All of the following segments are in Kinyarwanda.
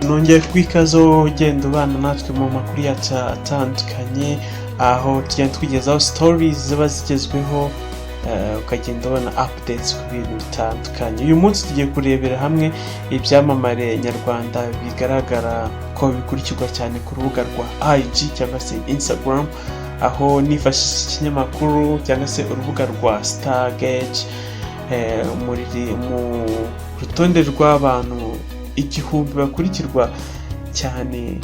nongeye kwikazo ugenda ubana natwe mu makuru yacu atandukanye, aho tugenda twigezaho stories ziba zigezweho, ukagenda ubona updates ku bintu bitandukanye. Uyu munsi tugiye kurebera hamwe ibyamamare nyarwanda bigaragara ko bikurikirwa cyane ku rubuga rwa IG cyangwa se Instagram, aho nifashishije ikinyamakuru cyangwa se urubuga rwa Stargate mu rutonde rw'abantu 1000 bakurikirwa cyane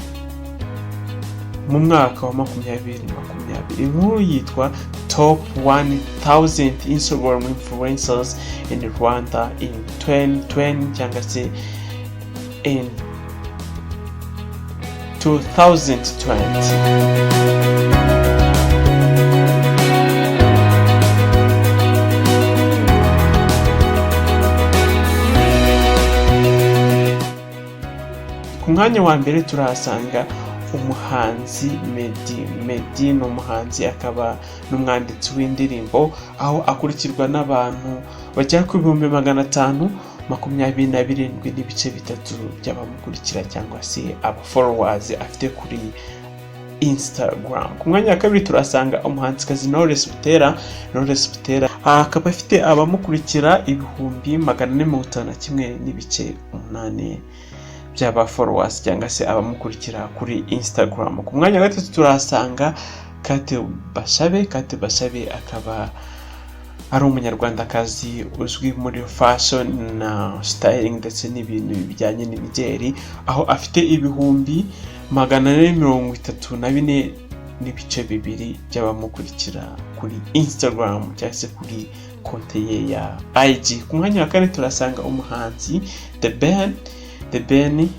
mu mwaka wa 2020. Inkuru yitwa Top 1000 Instagram Influencers in Rwanda in 2020 cyangwa se in 2020. Ku mwanya wa mbere turahasanga umuhanzi Meddy. Ni umuhanzi akaba n'umwanditsi w'indirimbo, aho akurikirwa n'abantu bagera ku 527.3 by'abamukurikira cyangwa se aba followers afite kuri Instagram. Ku mwanya wa kabiri turasanga umuhanzikazi Knowless Butera akaba afite abamukurikira 451.8 by'aba followers cyangwa se abamukurikira kuri Instagram. Ku mwanya wa gatatu turasanga Kate Bashabe akaba ari umunyarwandakazi uzwi muri fashion na styling ndetse n'ibintu bijyanye n'imideli, aho afite 434.2 by'abamukurikira kuri Instagram cyangwa se kuri konte ye ya IG. Ku mwanya wa kane turasanga umuhanzi The Ben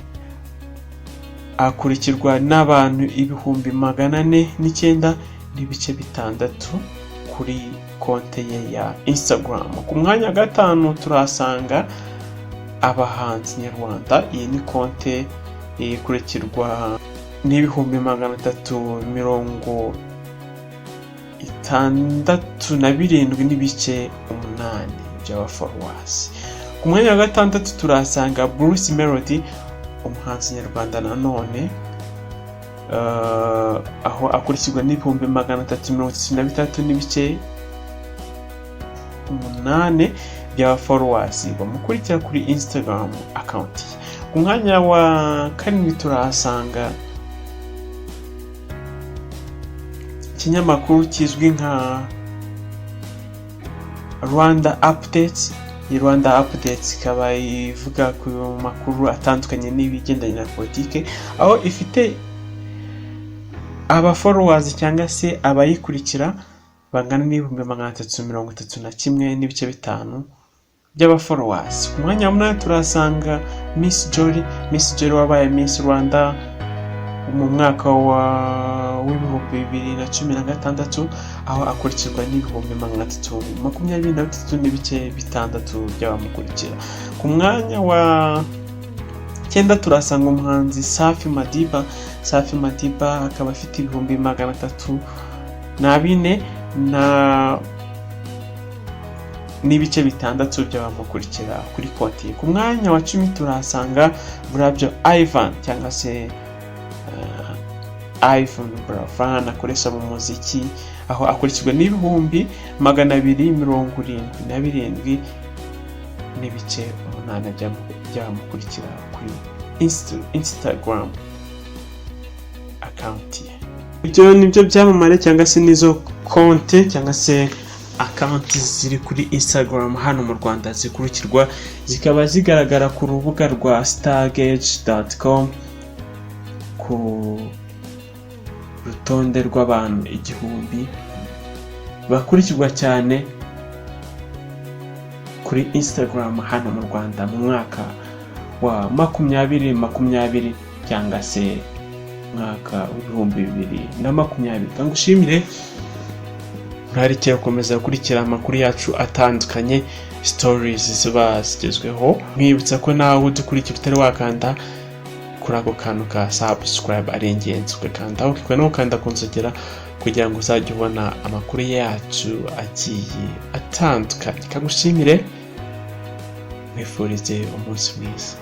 akurikirwa n'abantu 409.6 kuri konte ye ya Instagram. Ku mwanya wa gatanu turasanga abahanzi nyarwanda. Iyi ni konte ikurikirwa n'367.8 by'aba followers. Ku mwanya wa gatandatu turasanga Bruce Melody, umuhanzi nyarwanda nanone, aho akurikirwa n'333.8 by'aba followers bamukurikira kuri Instagram account ye. Ku mwanya wa karindwi turahasanga ikinyamakuru kizwi nka Rwanda Updates. Rwanda Updates ikaba ivuga ku makuru atandukanye n'ibigendanye na politike, aho ifite aba followers cyangwa se abayikurikira bangana n'331.5 by'aba followers. Ku mwanya wa 8 turasanga Miss Jory wabaye Miss Rwanda mu mwaka wa 2016, aho akurikirwa n'323.6 by'abamukurikira. Ku mwanya wa 9 turasanga umuhanzi Safi Madiba akaba afite 304.6 by'abamukurikira kuri konti ye. Ku mwanya wa 10 turasanga Burabyo Ivan cyangwa se Ivan Buravan akoresha mu muziki, aho akurikirwa n'277.8 by'abamukurikira kuri Instagram account ye. Ibyo nibyo byamamare cyangwa se nizo konte cyangwa se account ziri kuri Instagram hano mu Rwanda zikurikirwa, zikaba zigaragara ku rubuga rwa stargate.com ku rutonde rw'abantu 1000 bakurikirwa cyane kuri Instagram hano mu Rwanda mu mwaka wa 2020 cyangwa se mwaka wa 2020. Kangushimire murarikira gukomeza gukurikira amakuru yacu atandukanye, stories ziba zigezweho. Mwibutsa ko nawe udukurikira utari wakanda kuri ako kantu ka subscribe ari ingenzi, ukakanda ukikora no kanda kunzogera kugira ngo uzajye ubona amakuru yacu agiye atandukanye. Kangushimire, mwifurize umunsi mwiza.